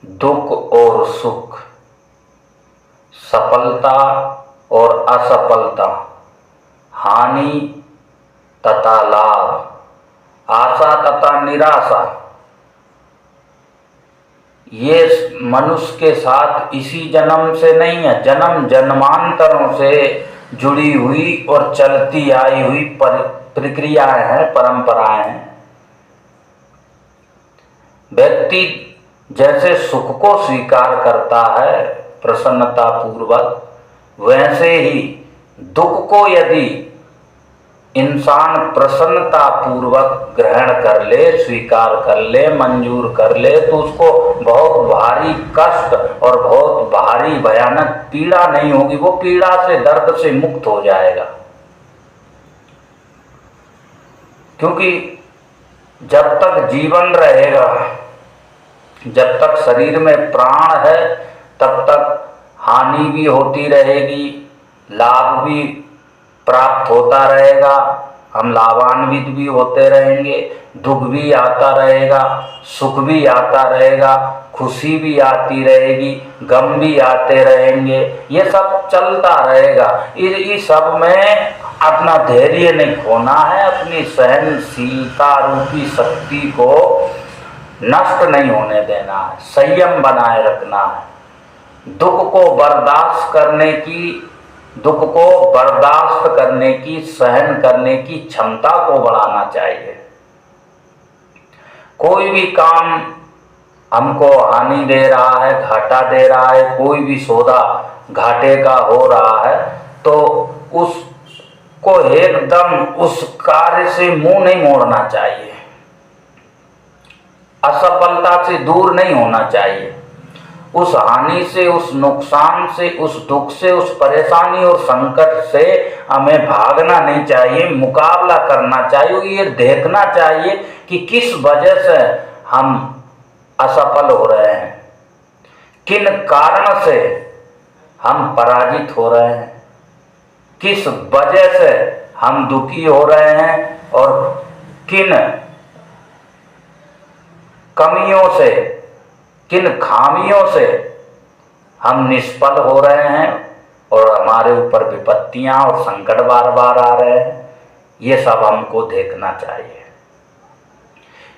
दुख और सुख, सफलता और असफलता, हानि तथा लाभ, आशा तथा निराशा, ये मनुष्य के साथ इसी जन्म से नहीं है, जन्म जन्मांतरों से जुड़ी हुई और चलती आई हुई प्रक्रियाएं हैं, परंपराएं हैं। व्यक्ति जैसे सुख को स्वीकार करता है प्रसन्नता पूर्वक, वैसे ही दुख को यदि इंसान प्रसन्नता पूर्वक ग्रहण कर ले, स्वीकार कर ले, मंजूर कर ले, तो उसको बहुत भारी कष्ट और बहुत भारी भयानक पीड़ा नहीं होगी। वो पीड़ा से, दर्द से मुक्त हो जाएगा। क्योंकि जब तक जीवन रहेगा, जब तक शरीर में प्राण है, तब तक हानि भी होती रहेगी, लाभ भी प्राप्त होता रहेगा, हम लाभान्वित भी होते रहेंगे, दुख भी आता रहेगा, सुख भी आता रहेगा, खुशी भी आती रहेगी, गम भी आते रहेंगे, ये सब चलता रहेगा। इस सब में अपना धैर्य नहीं खोना है, अपनी सहनशीलता रूपी शक्ति को नष्ट नहीं होने देना है, संयम बनाए रखना है। दुख को बर्दाश्त करने की, सहन करने की क्षमता को बढ़ाना चाहिए। कोई भी काम हमको हानि दे रहा है, घाटा दे रहा है, कोई भी सौदा घाटे का हो रहा है, तो उसको एकदम उस कार्य से मुंह नहीं मोड़ना चाहिए, असफलता से दूर नहीं होना चाहिए। उस हानि से, उस नुकसान से, उस दुख से, उस परेशानी और संकट से हमें भागना नहीं चाहिए, मुकाबला करना चाहिए। ये देखना चाहिए कि किस वजह से हम असफल हो रहे हैं, किन कारण से हम पराजित हो रहे हैं, किस वजह से हम दुखी हो रहे हैं और किन कमियों से, किन खामियों से हम निष्फल हो रहे हैं और हमारे ऊपर विपत्तियां और संकट बार बार आ रहे हैं। ये सब हमको देखना चाहिए।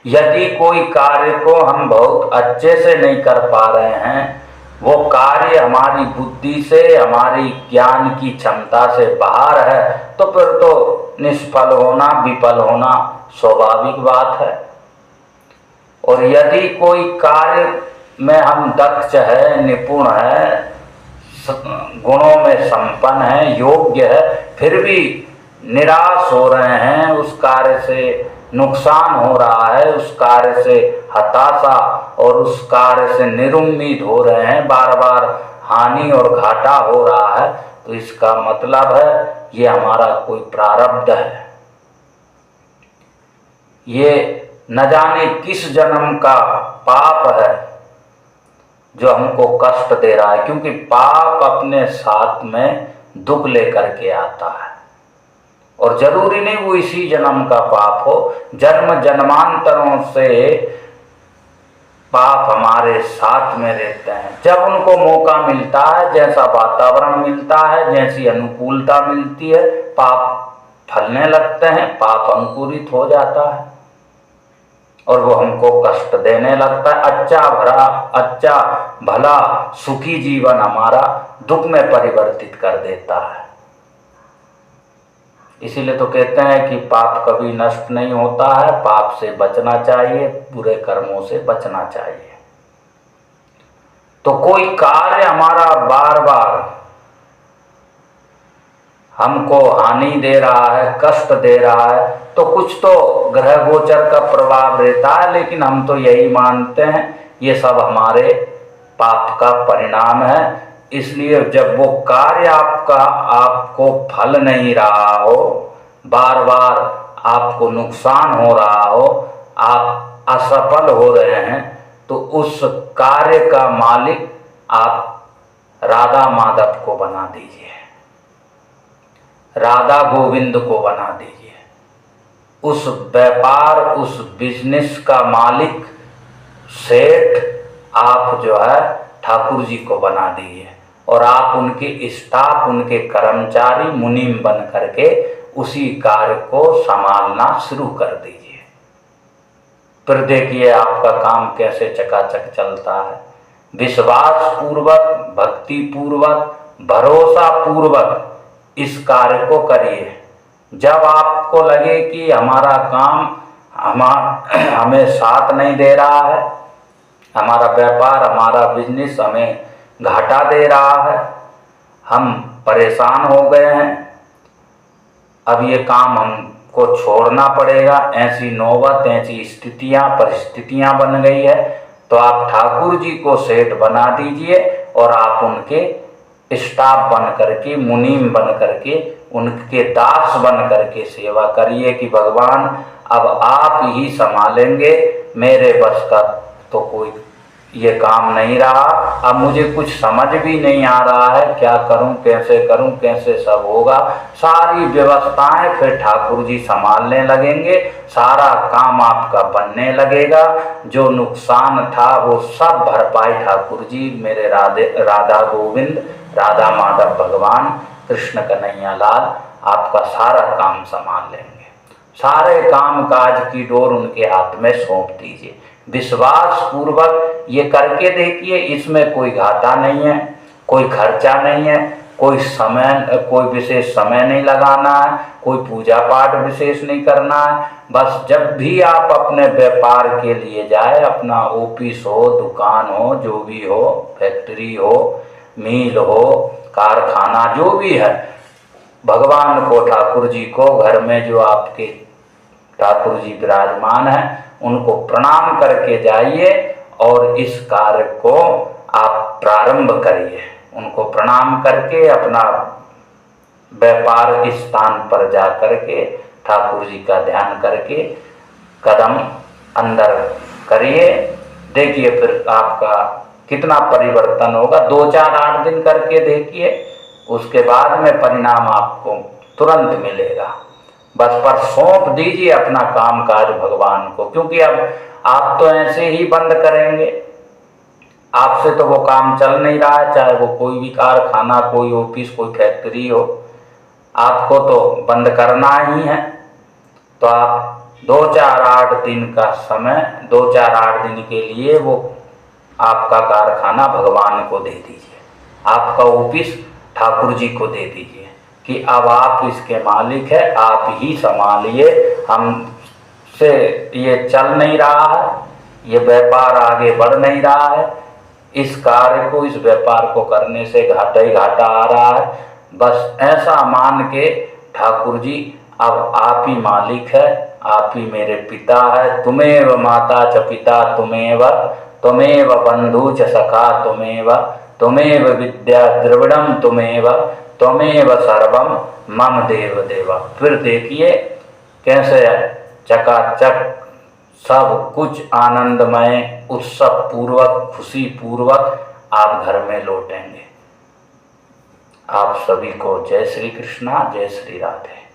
यदि कोई कार्य को हम बहुत अच्छे से नहीं कर पा रहे हैं, वो कार्य हमारी बुद्धि से, हमारी ज्ञान की क्षमता से बाहर है, तो फिर तो निष्फल होना, विफल होना स्वाभाविक बात है। और यदि कोई कार्य में हम दक्ष है, निपुण है, गुणों में संपन्न है, योग्य है, फिर भी निराश हो रहे हैं, उस कार्य से नुकसान हो रहा है, उस कार्य से हताशा और उस कार्य से निरुम्मीद हो रहे हैं, बार बार हानि और घाटा हो रहा है, तो इसका मतलब है ये हमारा कोई प्रारब्ध है, ये न जाने किस जन्म का पाप है जो हमको कष्ट दे रहा है। क्योंकि पाप अपने साथ में दुख लेकर के आता है, और जरूरी नहीं वो इसी जन्म का पाप हो, जन्म जन्मांतरों से पाप हमारे साथ में रहते हैं। जब उनको मौका मिलता है, जैसा वातावरण मिलता है, जैसी अनुकूलता मिलती है, पाप फलने लगते हैं, पाप अंकुरित हो जाता है और वो हमको कष्ट देने लगता है। अच्छा भला सुखी जीवन हमारा दुख में परिवर्तित कर देता है। इसीलिए तो कहते हैं कि पाप कभी नष्ट नहीं होता है, पाप से बचना चाहिए, बुरे कर्मों से बचना चाहिए। तो कोई कार्य हमारा बार बार हमको हानि दे रहा है, कष्ट दे रहा है, तो कुछ तो ग्रह गोचर का प्रभाव रहता है, लेकिन हम तो यही मानते हैं ये सब हमारे पाप का परिणाम है। इसलिए जब वो कार्य आपको फल नहीं रहा हो, बार बार आपको नुकसान हो रहा हो, आप असफल हो रहे हैं, तो उस कार्य का मालिक आप राधा माधव को बना दीजिए, राधा गोविंद को बना दीजिए। उस व्यापार, उस बिजनेस का मालिक, सेठ आप जो है ठाकुर जी को बना दीजिए और आप उनके स्टाफ, उनके कर्मचारी, मुनीम बन करके उसी कार्य को संभालना शुरू कर दीजिए। फिर देखिए आपका काम कैसे चकाचक चलता है। विश्वास पूर्वक, भक्ति पूर्वक, भरोसा पूर्वक इस कार्य को करिए। जब आपको लगे कि हमारा काम हमें साथ नहीं दे रहा है, हमारा व्यापार, हमारा बिजनेस हमें घाटा दे रहा है, हम परेशान हो गए हैं, अब ये काम हमको छोड़ना पड़ेगा, ऐसी नौबत, ऐसी स्थितियां, परिस्थितियां बन गई है, तो आप ठाकुर जी को सेठ बना दीजिए और आप उनके स्टाफ बन करके, मुनीम बन करके, उनके दास बन करके सेवा करिए कि भगवान अब आप ही संभालेंगे, मेरे बस का तो कोई ये काम नहीं रहा, अब मुझे कुछ समझ भी नहीं आ रहा है, क्या करूं, कैसे सब होगा। सारी व्यवस्थाएं फिर ठाकुर जी संभालने लगेंगे, सारा काम आपका बनने लगेगा। जो नुकसान था वो सब भरपाई ठाकुर जी, मेरे राधा गोविंद, राधा माधव भगवान, कृष्ण कन्हैया लाल आपका सारा काम संभाल लेंगे। सारे काम काज की डोर उनके हाथ में सौंप दीजिए। विश्वास पूर्वक ये करके देखिए, इसमें कोई घाटा नहीं है, कोई खर्चा नहीं है, कोई विशेष समय नहीं लगाना है, कोई पूजा पाठ विशेष नहीं करना है। बस जब भी आप अपने व्यापार के लिए जाए, अपना ऑफिस हो, दुकान हो, जो भी हो, फैक्ट्री हो, मिल हो, कारखाना, जो भी है, भगवान को, ठाकुर जी को, घर में जो आपके ठाकुर जी विराजमान हैं उनको प्रणाम करके जाइए और इस कार्य को आप प्रारंभ करिए। उनको प्रणाम करके अपना व्यापार स्थान पर जा करके ठाकुर जी का ध्यान करके कदम अंदर करिए। देखिए फिर आपका कितना परिवर्तन होगा। 2-4-8 दिन करके देखिए, उसके बाद में परिणाम आपको तुरंत मिलेगा। बस पर सौंप दीजिए अपना काम काज भगवान को, क्योंकि अब आप तो ऐसे ही बंद करेंगे, आपसे तो वो काम चल नहीं रहा है, चाहे वो कोई भी कारखाना, कोई ऑफिस, कोई फैक्ट्री हो, आपको तो बंद करना ही है। तो आप 2-4-8 दिन का समय, 2-4-8 दिन के लिए वो आपका कारखाना भगवान को दे दीजिए, आपका ऑफिस ठाकुर जी को दे दीजिए कि अब आप इसके मालिक है, आप ही संभालिए, हमसे ये चल नहीं रहा है, ये व्यापार आगे बढ़ नहीं रहा है, इस कार्य को, इस व्यापार को करने से घाटा ही घाटा आ रहा है। बस ऐसा मान के ठाकुर जी अब आप ही मालिक है, आप ही मेरे पिता है, तुमेव माता च पिता तुमेव बंधु च सखा तुमेव विद्या द्रविड़म त्वमेव सर्वम मम देव देवा। फिर देखिए कैसे चकाचक सब कुछ आनंदमय, उत्सव पूर्वक, खुशी पूर्वक आप घर में लौटेंगे। आप सभी को जय श्री कृष्णा, जय श्री राधे।